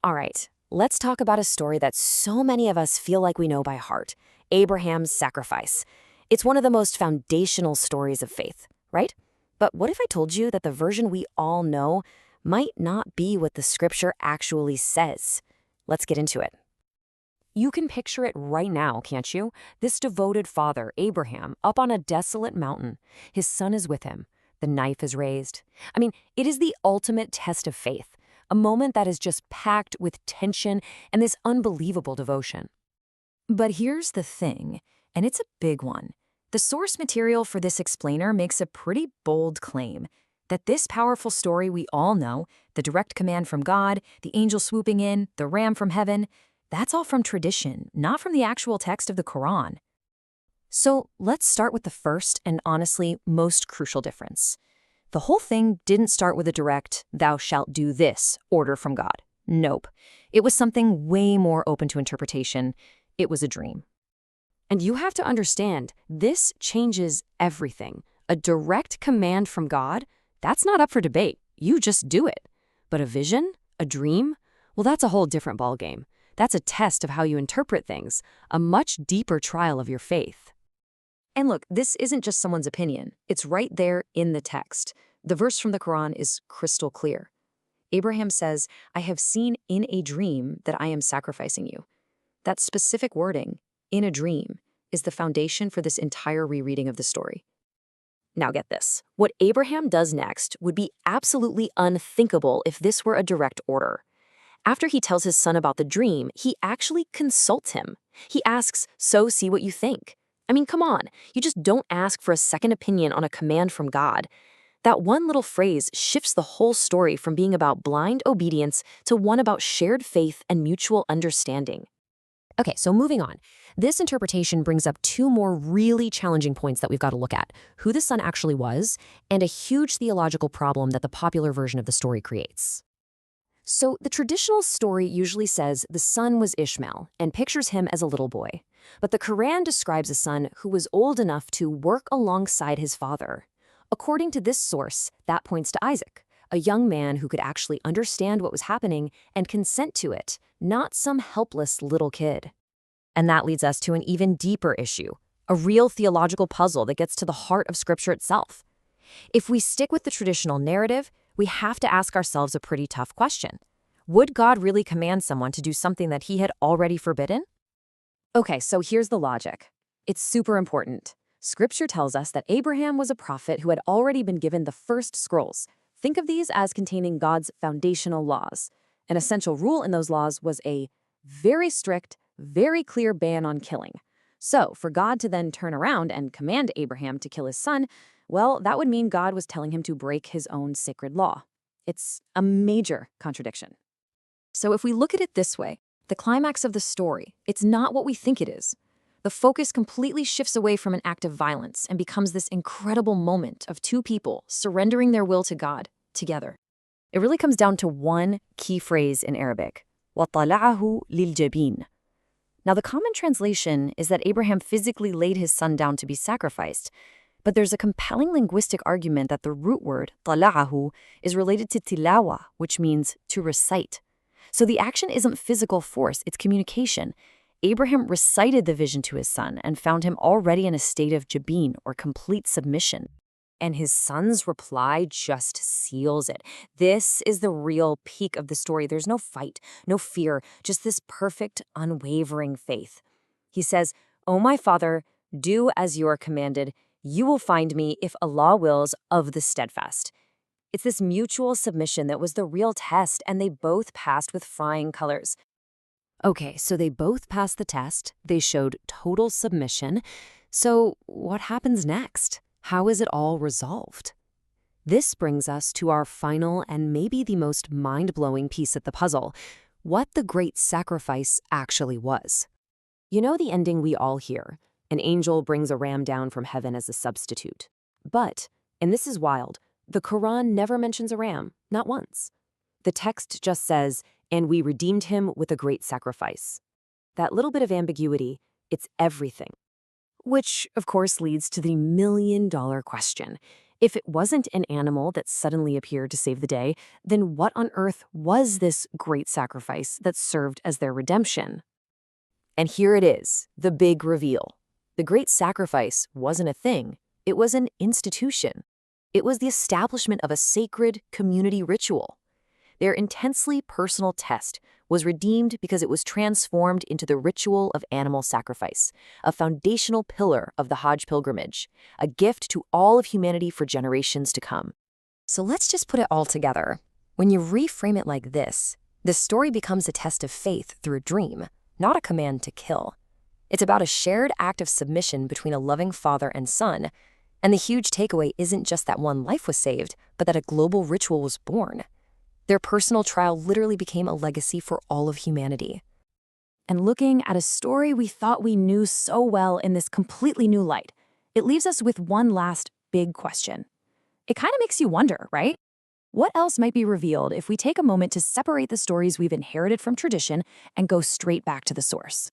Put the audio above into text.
All right, let's talk about a story that so many of us feel like we know by heart: Abraham's sacrifice. It's one of the most foundational stories of faith, right? But what if I told you that the version we all know might not be what the scripture actually says? Let's get into it. You can picture it right now, can't you? This devoted father, Abraham, up on a desolate mountain. His son is with him. The knife is raised. It is the ultimate test of faith, a moment that is just packed with tension and this unbelievable devotion. But here's the thing, and it's a big one. The source material for this explainer makes a pretty bold claim that this powerful story we all know, the direct command from God, the angel swooping in, the ram from heaven, that's all from tradition, not from the actual text of the Quran. So let's start with the first and honestly most crucial difference. The whole thing didn't start with a direct, "thou shalt do this" order from God. Nope. It was something way more open to interpretation. It was a dream. And you have to understand, this changes everything. A direct command from God, that's not up for debate. You just do it. But a vision, a dream, well, that's a whole different ballgame. That's a test of how you interpret things, a much deeper trial of your faith. And look, this isn't just someone's opinion. It's right there in the text. The verse from the Quran is crystal clear. Abraham says, "I have seen in a dream that I am sacrificing you." That specific wording, "in a dream," is the foundation for this entire rereading of the story. Now get this. What Abraham does next would be absolutely unthinkable if this were a direct order. After he tells his son about the dream, he actually consults him. He asks, "So see what you think." Come on. You just don't ask for a second opinion on a command from God. That one little phrase shifts the whole story from being about blind obedience to one about shared faith and mutual understanding. Okay, so moving on. This interpretation brings up two more really challenging points that we've got to look at: who the son actually was, and a huge theological problem that the popular version of the story creates. So the traditional story usually says the son was Ishmael and pictures him as a little boy. But the Quran describes a son who was old enough to work alongside his father. According to this source, that points to Isaac, a young man who could actually understand what was happening and consent to it, not some helpless little kid. And that leads us to an even deeper issue, a real theological puzzle that gets to the heart of Scripture itself. If we stick with the traditional narrative, we have to ask ourselves a pretty tough question. Would God really command someone to do something that he had already forbidden? Okay, so here's the logic. It's super important. Scripture tells us that Abraham was a prophet who had already been given the first scrolls. Think of these as containing God's foundational laws. An essential rule in those laws was a very strict, very clear ban on killing. So, for God to then turn around and command Abraham to kill his son, well, that would mean God was telling him to break his own sacred law. It's a major contradiction. So if we look at it this way, the climax of the story, it's not what we think it is. The focus completely shifts away from an act of violence and becomes this incredible moment of two people surrendering their will to God together. It really comes down to one key phrase in Arabic: وَطَلَعَهُ لِلْجَبِينِ. Now, the common translation is that Abraham physically laid his son down to be sacrificed, but there's a compelling linguistic argument that the root word, طَلَعَهُ, is related to tilawa, which means to recite. So the action isn't physical force, it's communication. Abraham recited the vision to his son and found him already in a state of jabin, or complete submission. And his son's reply just seals it. This is the real peak of the story. There's no fight, no fear, just this perfect, unwavering faith. He says, "O my father, do as you are commanded. You will find me, if Allah wills, of the steadfast." It's this mutual submission that was the real test, and they both passed with flying colors. Okay, so they both passed the test. They showed total submission. So what happens next? How is it all resolved? This brings us to our final and maybe the most mind-blowing piece of the puzzle: what the great sacrifice actually was. You know the ending we all hear: an angel brings a ram down from heaven as a substitute. But, and this is wild, the Quran never mentions a ram, not once. The text just says, "and we redeemed him with a great sacrifice." That little bit of ambiguity, it's everything. Which, of course, leads to the million-dollar question. If it wasn't an animal that suddenly appeared to save the day, then what on earth was this great sacrifice that served as their redemption? And here it is, the big reveal. The great sacrifice wasn't a thing, it was an institution. It was the establishment of a sacred community ritual. Their intensely personal test was redeemed because it was transformed into the ritual of animal sacrifice, a foundational pillar of the Hajj pilgrimage, a gift to all of humanity for generations to come. So let's just put it all together. When you reframe it like this story becomes a test of faith through a dream, not a command to kill. It's about a shared act of submission between a loving father and son, and the huge takeaway isn't just that one life was saved, but that a global ritual was born. Their personal trial literally became a legacy for all of humanity. And looking at a story we thought we knew so well in this completely new light, it leaves us with one last big question. It kind of makes you wonder, right? What else might be revealed if we take a moment to separate the stories we've inherited from tradition and go straight back to the source?